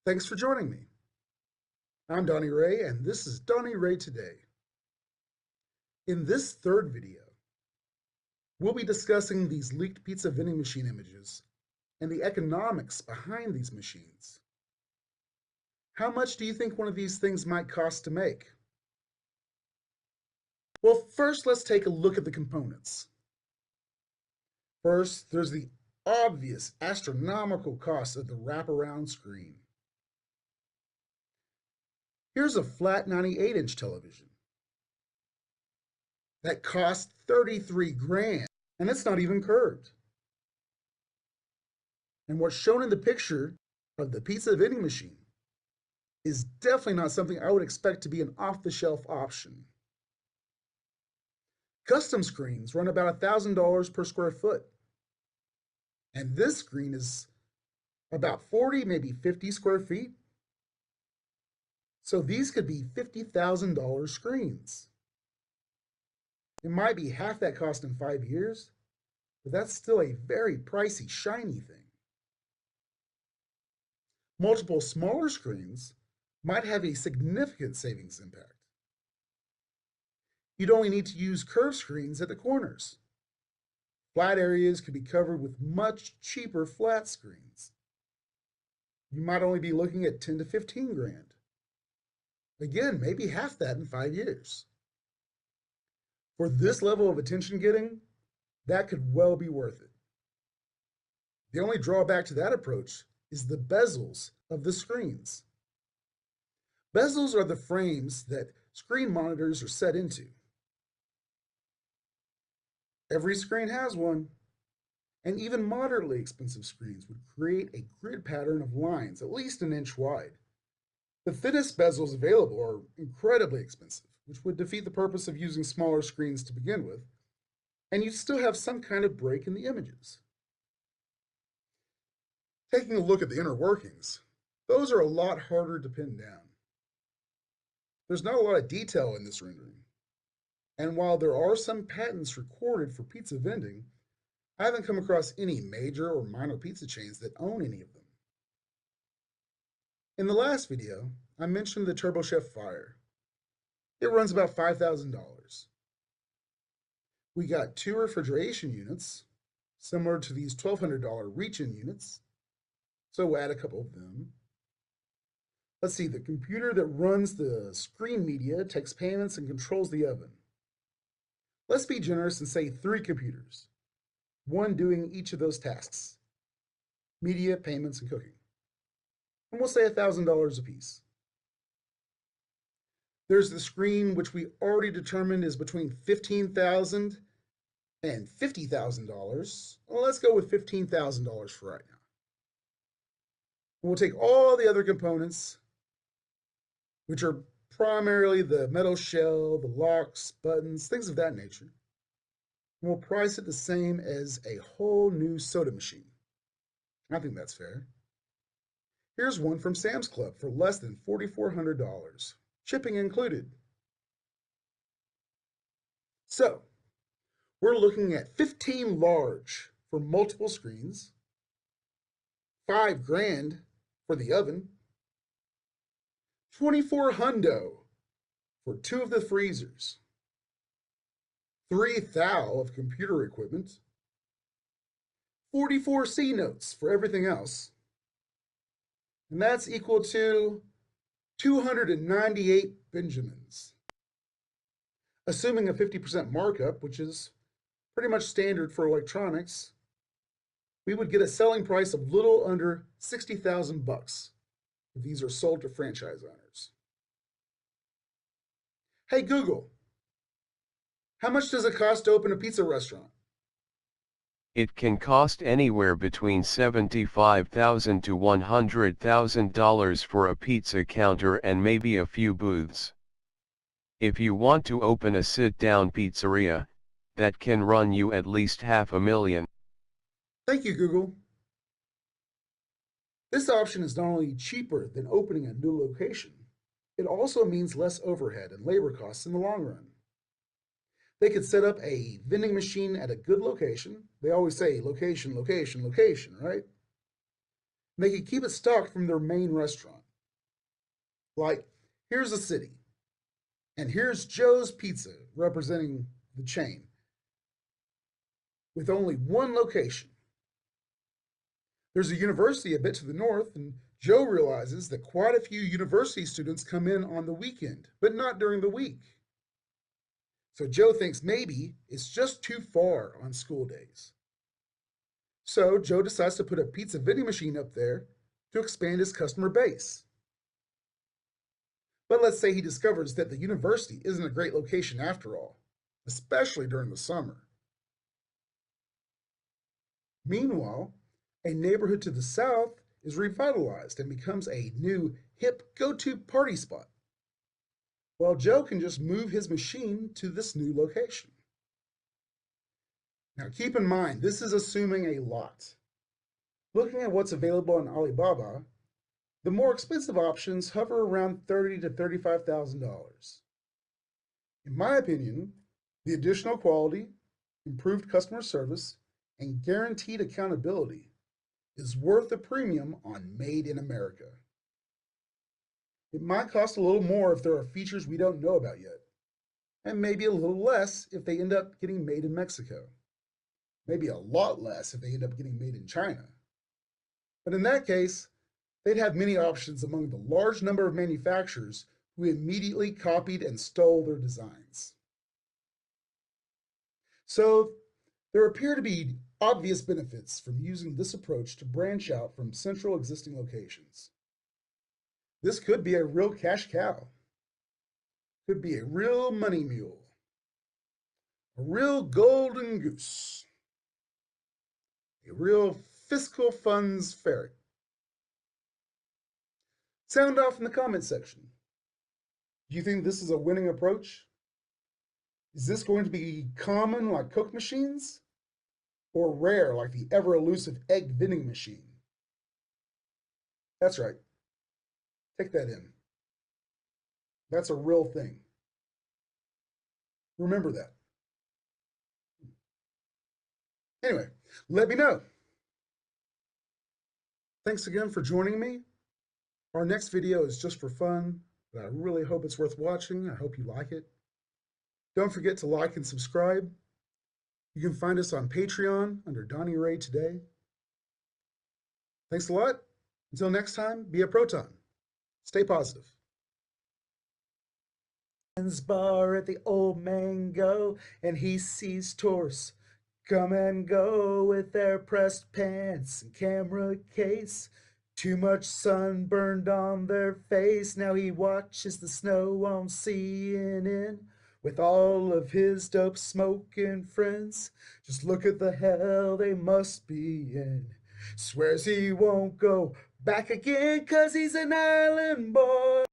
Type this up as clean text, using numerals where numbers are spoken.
Thanks for joining me. I'm Donnie Ray, and this is Donnie Ray Today. In this third video, we'll be discussing these leaked pizza vending machine images and the economics behind these machines. How much do you think one of these things might cost to make? Well, first let's take a look at the components. First, there's the obvious astronomical cost of the wraparound screen. Here's a flat 98-inch television that costs 33 grand, and it's not even curved. And what's shown in the picture of the pizza vending machine is definitely not something I would expect to be an off-the-shelf option. Custom screens run about $1,000 per square foot. And this screen is about 40, maybe 50 square feet. So these could be $50,000 screens. It might be half that cost in 5 years, but that's still a very pricey, shiny thing. Multiple smaller screens might have a significant savings impact. You'd only need to use curved screens at the corners. Flat areas could be covered with much cheaper flat screens. You might only be looking at 10 to 15 grand. Again, maybe half that in 5 years. For this level of attention getting, that could well be worth it. The only drawback to that approach is the bezels of the screens. Bezels are the frames that screen monitors are set into. Every screen has one, and even moderately expensive screens would create a grid pattern of lines at least an inch wide. The thinnest bezels available are incredibly expensive, which would defeat the purpose of using smaller screens to begin with, and you'd still have some kind of break in the images. Taking a look at the inner workings, those are a lot harder to pin down. There's not a lot of detail in this rendering, and while there are some patents recorded for pizza vending, I haven't come across any major or minor pizza chains that own any of them. In the last video, I mentioned the TurboChef Fire. It runs about $5,000. We got 2 refrigeration units, similar to these $1,200 reach-in units, so we'll add a couple of them. Let's see, the computer that runs the screen media takes payments and controls the oven. Let's be generous and say 3 computers, one doing each of those tasks: media, payments, and cooking. And we'll say $1,000 a piece. There's the screen, which we already determined is between $15,000 and $50,000. Well, let's go with $15,000 for right now. And we'll take all the other components, which are primarily the metal shell, the locks, buttons, things of that nature. And we'll price it the same as a whole new soda machine. I think that's fair. Here's one from Sam's Club for less than $4,400, shipping included. So, we're looking at 15 large for multiple screens, 5 grand for the oven, 24 hundo for 2 of the freezers, 3 thou of computer equipment, 44 C notes for everything else, and that's equal to 298 Benjamins. Assuming a 50% markup, which is pretty much standard for electronics, we would get a selling price of little under 60,000 bucks if these are sold to franchise owners. Hey Google, how much does it cost to open a pizza restaurant? It can cost anywhere between $75,000 to $100,000 for a pizza counter and maybe a few booths. If you want to open a sit-down pizzeria, that can run you at least $500,000. Thank you, Google. This option is not only cheaper than opening a new location, it also means less overhead and labor costs in the long run. They could set up a vending machine at a good location. They always say location, location, location, right? And they could keep it stocked from their main restaurant. Like, here's a city, and here's Joe's Pizza, representing the chain, with only one location. There's a university a bit to the north, and Joe realizes that quite a few university students come in on the weekend, but not during the week. So Joe thinks maybe it's just too far on school days. So Joe decides to put a pizza vending machine up there to expand his customer base. But let's say he discovers that the university isn't a great location after all, especially during the summer. Meanwhile, a neighborhood to the south is revitalized and becomes a new hip go-to party spot, while Joe can just move his machine to this new location. Now keep in mind, this is assuming a lot. Looking at what's available on Alibaba, the more expensive options hover around $30,000 to $35,000. In my opinion, the additional quality, improved customer service, and guaranteed accountability is worth the premium on Made in America. It might cost a little more if there are features we don't know about yet, and maybe a little less if they end up getting made in Mexico. Maybe a lot less if they end up getting made in China. But in that case, they'd have many options among the large number of manufacturers who immediately copied and stole their designs. So there appear to be obvious benefits from using this approach to branch out from central existing locations. This could be a real cash cow, could be a real money mule, a real golden goose, a real fiscal funds ferret. Sound off in the comment section. Do you think this is a winning approach? Is this going to be common like Coke machines? Or rare like the ever elusive egg vending machine? That's right. Take that in. That's a real thing. Remember that. Anyway, let me know. Thanks again for joining me. Our next video is just for fun, but I really hope it's worth watching. I hope you like it. Don't forget to like and subscribe. You can find us on Patreon under Donnie Ray Today. Thanks a lot. Until next time, be a proton. Stay positive. Bar at the Old Mango, and he sees tourists come and go with their pressed pants and camera case. Too much sun burned on their face. Now he watches the snow on CNN with all of his dope smoking friends. Just look at the hell they must be in. Swears he won't go back again 'cause he's an island boy.